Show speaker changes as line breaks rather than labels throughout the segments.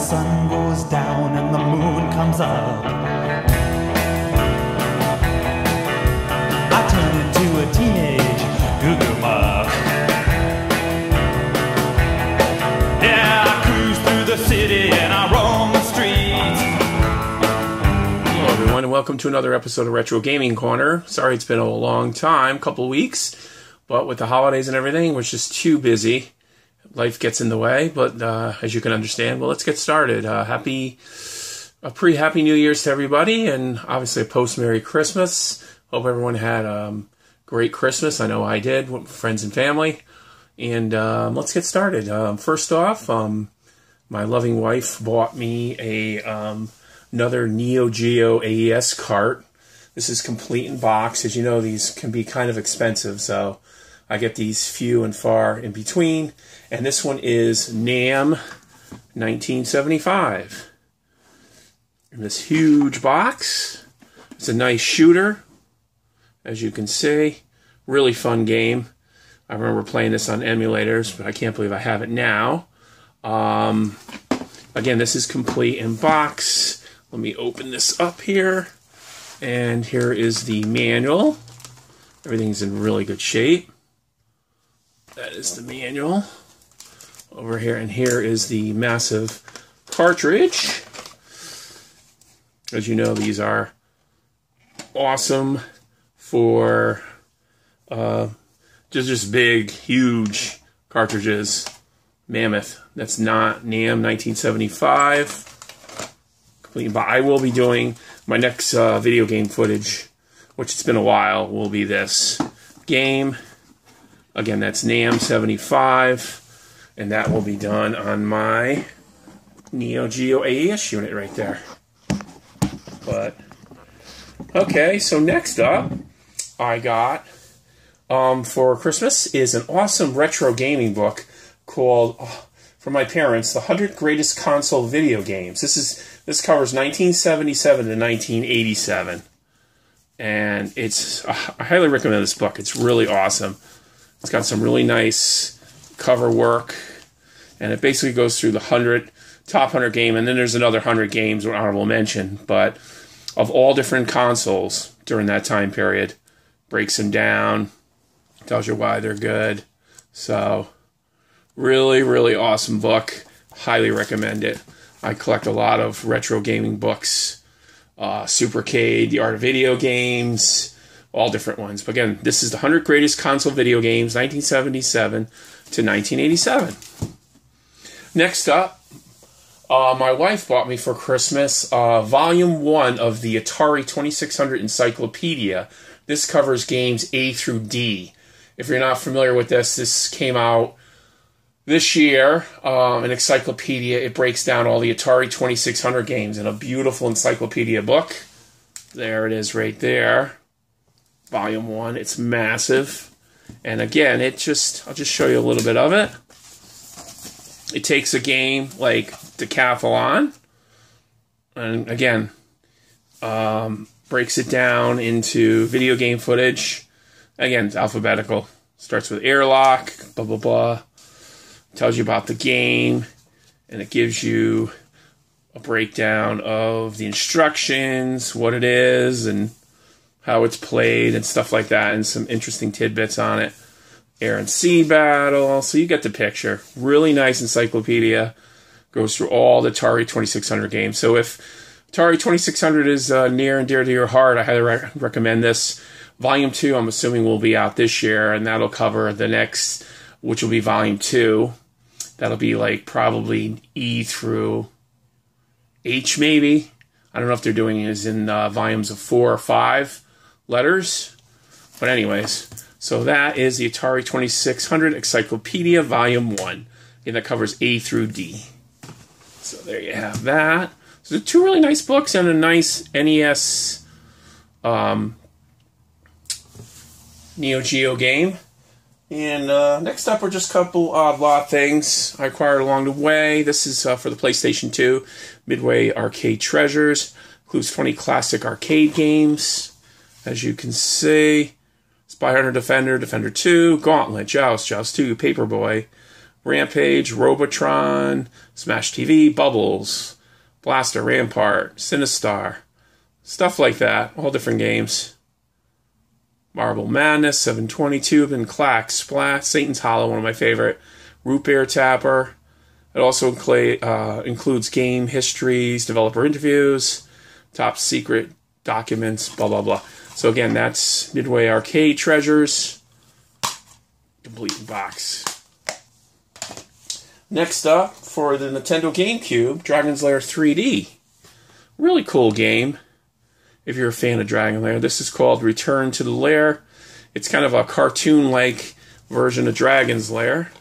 sun goes down and the moon comes up, I turn into a teenage Goo-Goo Muck. Yeah, I cruise through the city and I roam the streets.
Hello everyone and welcome to another episode of Retro Gaming Corner. Sorry it's been a long time, couple weeks, but with the holidays and everything, we're just too busy. Life gets in the way, but as you can understand, well, let's get started. A pre-happy New Year's to everybody, and obviously a post-Merry Christmas. Hope everyone had a great Christmas. I know I did, with friends and family. And let's get started. First off, my loving wife bought me another Neo Geo AES cart. This is complete in box. As you know, these can be kind of expensive, so I get these few and far in between. And this one is NAM 1975. In this huge box. It's a nice shooter, as you can see. Really fun game. I remember playing this on emulators, but I can't believe I have it now. Again, this is complete in box. Let me open this up here. And here is the manual. Everything's in really good shape. That is the manual over here, and here is the massive cartridge. As you know, these are awesome for just big, huge cartridges. Mammoth. That's not NAM 1975. Complete, but I will be doing my next video game footage, which it's been a while, will be this game. Again, that's NAM 75, and that will be done on my Neo Geo AES unit right there. But, okay, so next up, I got, for Christmas, is an awesome retro gaming book called, for my parents, The 100 Greatest Console Video Games. This covers 1977 to 1987. And it's, I highly recommend this book. It's really awesome. It's got some really nice cover work, and it basically goes through the top 100 game, and then there's another 100 games with honorable mention, but of all different consoles during that time period. Breaks them down, tells you why they're good. So, really, really awesome book. Highly recommend it. I collect a lot of retro gaming books. Supercade, The Art of Video Games, all different ones. But again, this is the 100 Greatest Console Video Games, 1977 to 1987. Next up, my wife bought me for Christmas Volume 1 of the Atari 2600 Encyclopedia. This covers games A through D. If you're not familiar with this, this came out this year, an encyclopedia. It breaks down all the Atari 2600 games in a beautiful encyclopedia book. There it is right there. Volume 1. It's massive. And again, I'll just show you a little bit of it. It takes a game like Decathlon, and again, breaks it down into video game footage. Again, it's alphabetical. Starts with airlock, blah, blah, blah. Tells you about the game, and it gives you a breakdown of the instructions, what it is, and how it's played, and stuff like that, and some interesting tidbits on it. Air and sea battle, so you get the picture. Really nice encyclopedia. Goes through all the Atari 2600 games. So if Atari 2600 is near and dear to your heart, I highly recommend this. Volume 2, I'm assuming, will be out this year, and that'll cover the next, which will be Volume 2. That'll be like probably E through H, maybe. I don't know if they're doing it as in volumes of 4 or 5 letters. But anyways, so that is the Atari 2600 Encyclopedia Volume 1. And that covers A through D. So there you have that. So 2 really nice books and a nice NES Neo Geo game. And next up are just a couple odd things I acquired along the way. This is for the PlayStation 2 Midway Arcade Treasures. Includes 20 classic arcade games. As you can see, Spy Hunter Defender, Defender 2, Gauntlet, Joust, Joust 2, Paperboy, Rampage, Robotron, Smash TV, Bubbles, Blaster, Rampart, Sinistar, stuff like that. All different games. Marble Madness, 722, and Clack, Splat, Satan's Hollow, one of my favorite. Root Beer Tapper. It also includes game histories, developer interviews, top secret documents, blah, blah, blah. So again, that's Midway Arcade Treasures. Complete box. Next up, for the Nintendo GameCube, Dragon's Lair 3D. Really cool game, if you're a fan of Dragon Lair. This is called Return to the Lair. It's kind of a cartoon-like version of Dragon's Lair.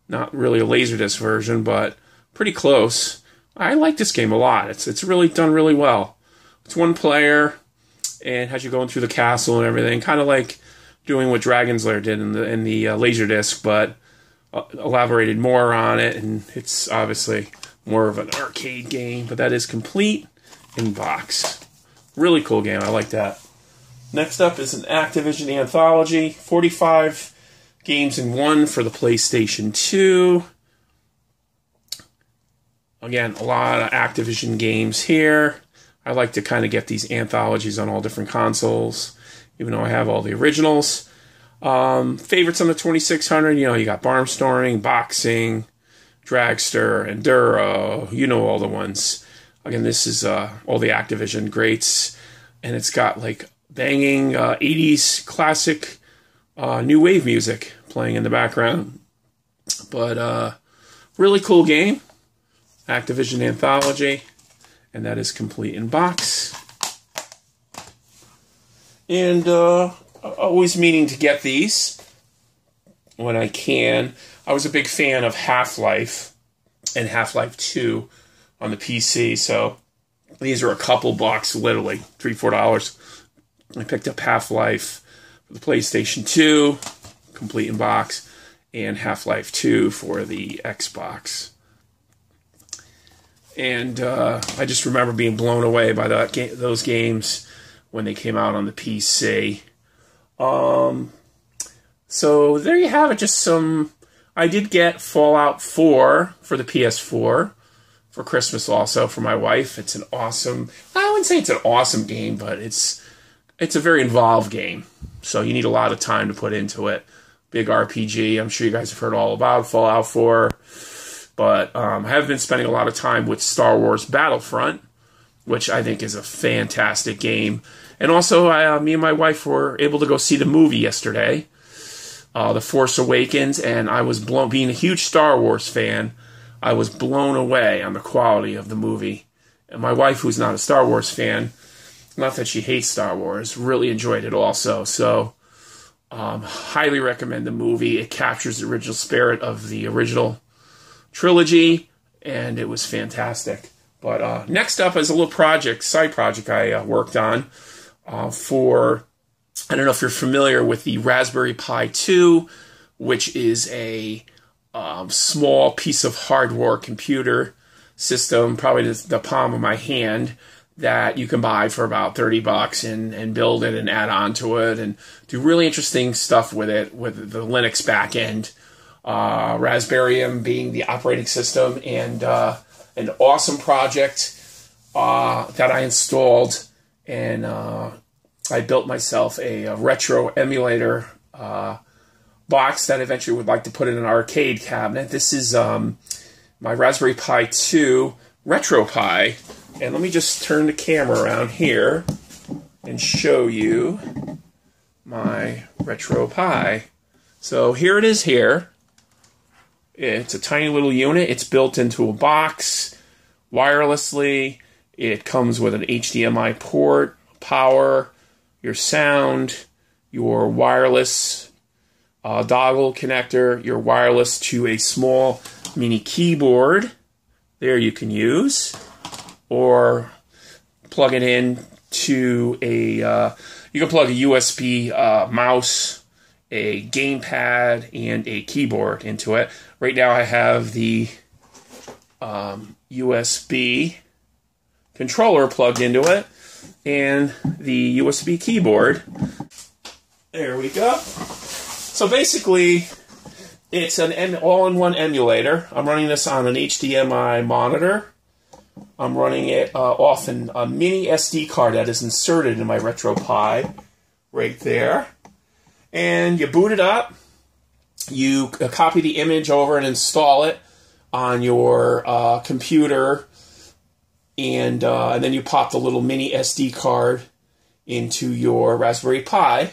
Not really a Laserdisc version, but pretty close. I like this game a lot. It's really done really well. It's one player, and has you going through the castle and everything, kind of like doing what Dragon's Lair did in the Laserdisc, but elaborated more on it, and it's obviously more of an arcade game, but that is complete in box. Really cool game. I like that. Next up is an Activision anthology, 45 games in one for the PlayStation 2. Again, a lot of Activision games here. I like to kind of get these anthologies on all different consoles, even though I have all the originals. Favorites on the 2600, you got Barnstorming, Boxing, Dragster, Enduro, all the ones. Again, this is all the Activision greats, and it's got like banging 80s classic new wave music playing in the background. But really cool game, Activision anthology, and that is complete in box. And always meaning to get these when I can. I was a big fan of Half-Life and Half-Life 2 on the PC, so these are a couple bucks, literally $3-4. I picked up Half-Life for the PlayStation 2, complete in box, and Half-Life 2 for the Xbox. And I just remember being blown away by those games when they came out on the PC. So there you have it, just some... I did get Fallout 4 for the PS4 for Christmas also for my wife. It's an awesome... I wouldn't say it's an awesome game, but it's a very involved game. So you need a lot of time to put into it. Big RPG. I'm sure you guys have heard all about Fallout 4. But I have been spending a lot of time with Star Wars Battlefront, which I think is a fantastic game. And also, me and my wife were able to go see the movie yesterday, The Force Awakens, and I was being a huge Star Wars fan, I was blown away on the quality of the movie. And my wife, who's not a Star Wars fan, not that she hates Star Wars, really enjoyed it also. So, highly recommend the movie. It captures the original spirit of the original trilogy, and it was fantastic. But next up is a little side project I worked on for, I don't know if you're familiar with the Raspberry Pi 2, which is a small piece of hardware computer system, probably the palm of my hand, that you can buy for about $30 and build it and add on to it and do really interesting stuff with it, with the Linux backend. Raspberry being the operating system, and an awesome project that I installed, and I built myself a retro emulator box that eventually would like to put in an arcade cabinet. This is my Raspberry Pi 2 RetroPie, and let me just turn the camera around here and show you my RetroPie. So here it is here. It's a tiny little unit. It's built into a box wirelessly. It comes with an HDMI port, power, your sound, your wireless dongle connector, your wireless to a small mini keyboard. There you can use. Or plug it in to a... you can plug a USB mouse, a gamepad, and a keyboard into it. Right now I have the USB controller plugged into it and the USB keyboard. There we go. So basically, It's an all-in-one emulator. I'm running this on an HDMI monitor. I'm running it off a mini SD card that is inserted in my RetroPie right there. And you boot it up. You copy the image over and install it on your computer. And then you pop the little mini SD card into your Raspberry Pi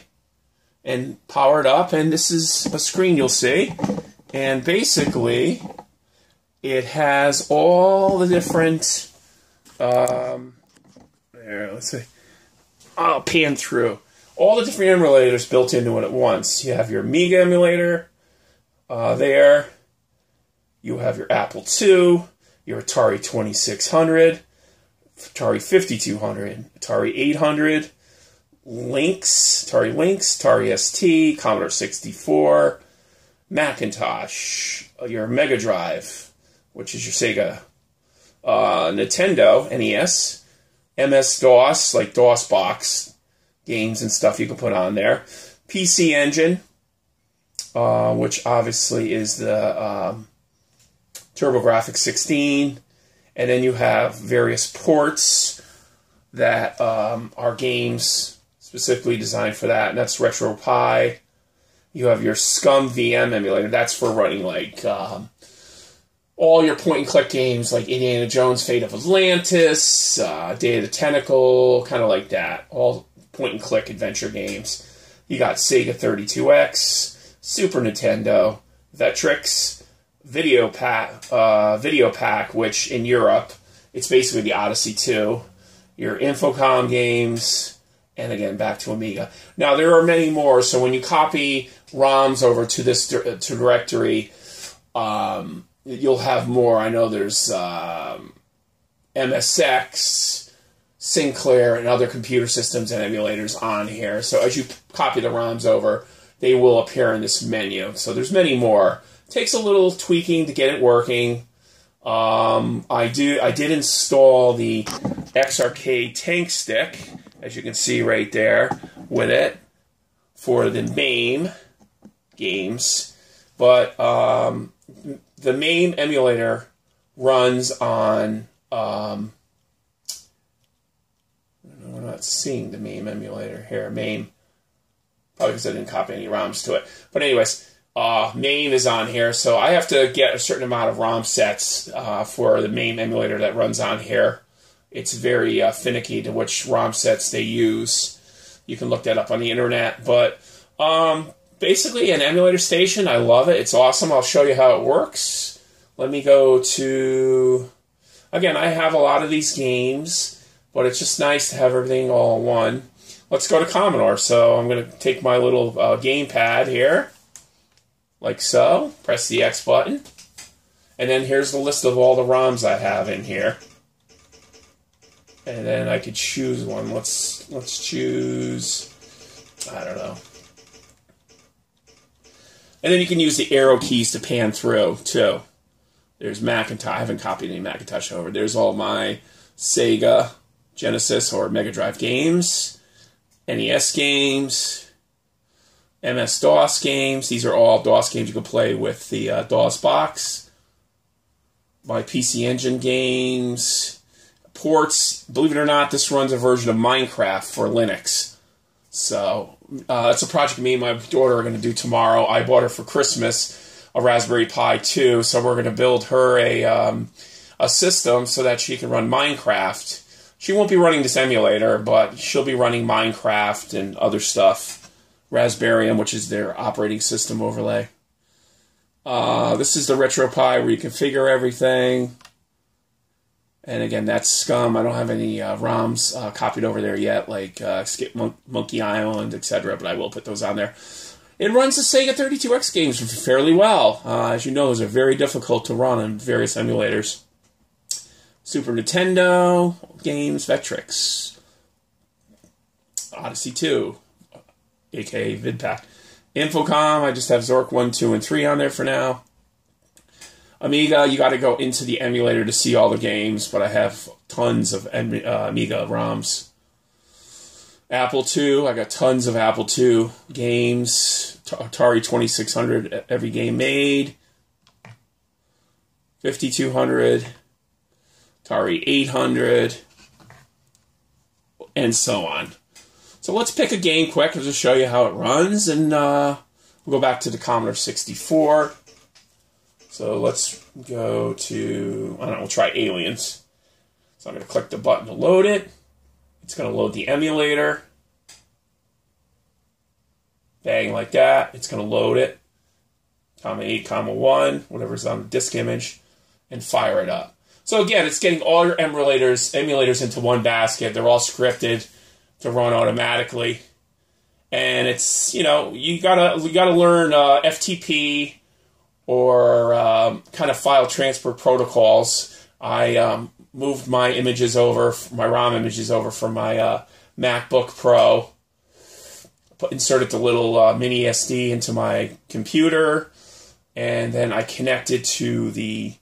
and power it up. And this is a screen you'll see. And basically, it has all the different... let's see. I'll pan through. All the different emulators built into it at once. You have your Amiga emulator there. You have your Apple II, your Atari 2600, Atari 5200, Atari 800, Atari Lynx, Atari ST, Commodore 64, Macintosh, your Mega Drive, which is your Sega, Nintendo, NES, MS-DOS, like DOS-Box games and stuff you can put on there, PC Engine, which obviously is the TurboGrafx 16, and then you have various ports that are games specifically designed for that, and that's RetroPie. You have your Scum VM emulator. That's for running like all your point-and-click games like Indiana Jones, Fate of Atlantis, Day of the Tentacle, kind of like that. All point-and-click adventure games. You got Sega 32X, Super Nintendo, Vectrex, Video Pack, which in Europe, it's basically the Odyssey 2. Your Infocom games, and again, back to Amiga. Now, there are many more, so when you copy ROMs over to this directory, you'll have more. I know there's MSX, Sinclair, and other computer systems and emulators on here. So as you copy the ROMs over, they will appear in this menu. So there's many more. It takes a little tweaking to get it working. I did install the X-Arcade Tank Stick, as you can see right there, with it for the MAME games. But the MAME emulator runs on... we're not seeing the MAME emulator here. MAME, probably because I didn't copy any ROMs to it. But anyways, MAME is on here, so I have to get a certain amount of ROM sets for the MAME emulator that runs on here. It's very finicky to which ROM sets they use. You can look that up on the internet. But basically, an emulator station, I love it. It's awesome. I'll show you how it works. Let me go to... Again, I have a lot of these games, but it's just nice to have everything all in one. Let's go to Commodore. So I'm going to take my little gamepad here, like so. Press the X button. And then here's the list of all the ROMs I have in here. And then I could choose one. Let's choose, I don't know. And then you can use the arrow keys to pan through, too. There's Macintosh. I haven't copied any Macintosh over. There's all my Sega, Genesis, or Mega Drive games, NES games, MS-DOS games. These are all DOS games you can play with the DOS box. My PC Engine games, ports. Believe it or not, this runs a version of Minecraft for Linux. So that's a project me and my daughter are going to do tomorrow. I bought her for Christmas a Raspberry Pi 2, so we're going to build her a system so that she can run Minecraft. She won't be running this emulator, but she'll be running Minecraft and other stuff. Raspberry, which is their operating system overlay. This is the RetroPie where you configure everything. And again, that's Scum. I don't have any ROMs copied over there yet, like Skip Monkey Island, etc., but I will put those on there. It runs the Sega 32X games fairly well. As you know, those are very difficult to run on various emulators. Super Nintendo games, Vectrex, Odyssey 2, aka VidPack. Infocom, I just have Zork 1, 2, and 3 on there for now. Amiga, you got to go into the emulator to see all the games, but I have tons of Amiga ROMs. Apple II, I got tons of Apple II games. Atari 2600, every game made. 5200, Atari 800, and so on. So let's pick a game quick. I'll just show you how it runs, and we'll go back to the Commodore 64. So let's go to, I don't know, we'll try Aliens. So I'm going to click the button to load it. It's going to load the emulator. Bang, like that. It's going to load it. Comma 8, comma 1, whatever's on the disk image, and fire it up. So again, it's getting all your emulators into one basket. They're all scripted to run automatically. And it's, you know, you gotta learn FTP or kind of file transfer protocols. I moved my images over, my ROM images over from my MacBook Pro. Inserted the little mini SD into my computer, and then I connected to the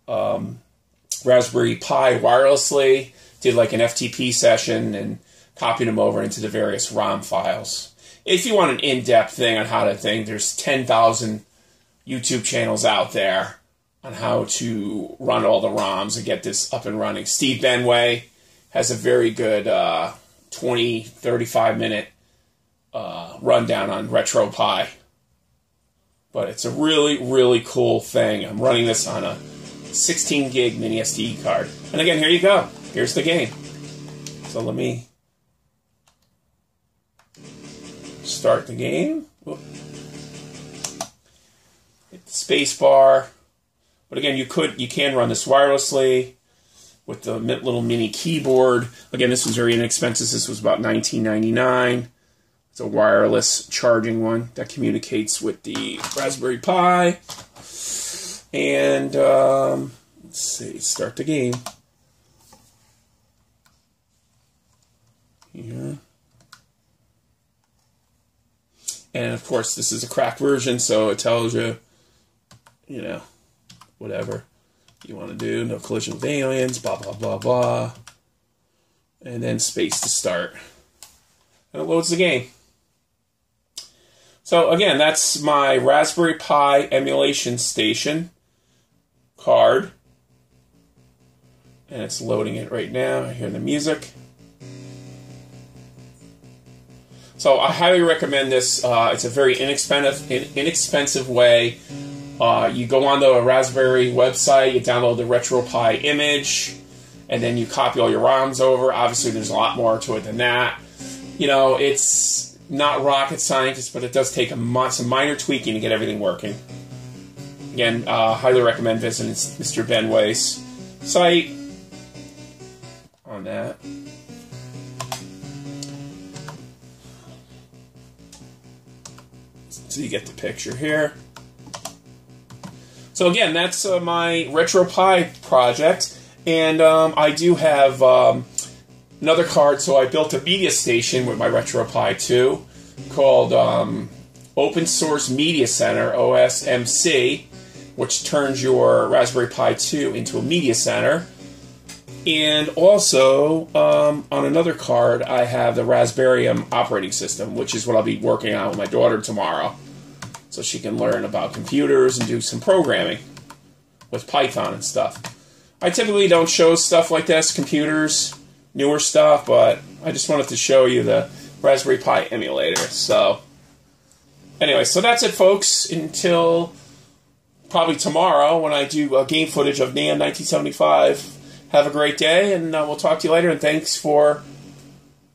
Raspberry Pi wirelessly, did like an FTP session, and copied them over into the various ROM files. If you want an in-depth thing on how to think, there's 10,000 YouTube channels out there on how to run all the ROMs and get this up and running. Steve Benway has a very good 20, 35-minute rundown on RetroPie. But it's a really, really cool thing. I'm running this on a 16 gig mini SD card. And again, here you go. Here's the game. So let me start the game. Whoop. Hit the space bar. But again, you can run this wirelessly with the little mini keyboard. Again, this was very inexpensive. This was about $19.99. It's a wireless charging one that communicates with the Raspberry Pi. And let's see, start the game. Here. And of course, this is a cracked version, so it tells you, you know, whatever you want to do. No collision with aliens, blah, blah, blah, blah. And then space to start. And it loads the game. So again, that's my Raspberry Pi emulation station card. And it's loading it right now. I hear the music. So I highly recommend this. It's a very inexpensive way. You go on the Raspberry website, you download the RetroPie image, and then you copy all your ROMs over. Obviously, there's a lot more to it than that. You know, it's not rocket science, but it does take some minor tweaking to get everything working. Again, highly recommend visiting Mr. Benway's site on that. So you get the picture here. So again, that's my RetroPie project, and I do have another card. So I built a media station with my RetroPie 2 called Open Source Media Center, OSMC, which turns your Raspberry Pi 2 into a media center. And also, on another card, I have the Raspberrium operating system, which is what I'll be working on with my daughter tomorrow, so she can learn about computers and do some programming with Python and stuff. I typically don't show stuff like this, computers, newer stuff, but I just wanted to show you the Raspberry Pi emulator. So, anyway, so that's it, folks, until probably tomorrow when I do game footage of NAMM 1975. Have a great day, and we'll talk to you later. And thanks for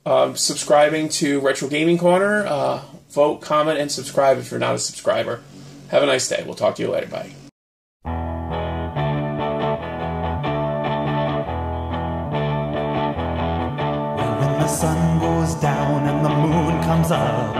subscribing to Retro Gaming Corner. Vote, comment, and subscribe if you're not a subscriber. Have a nice day. We'll talk to you later. Bye.
When the sun goes down and the moon comes up,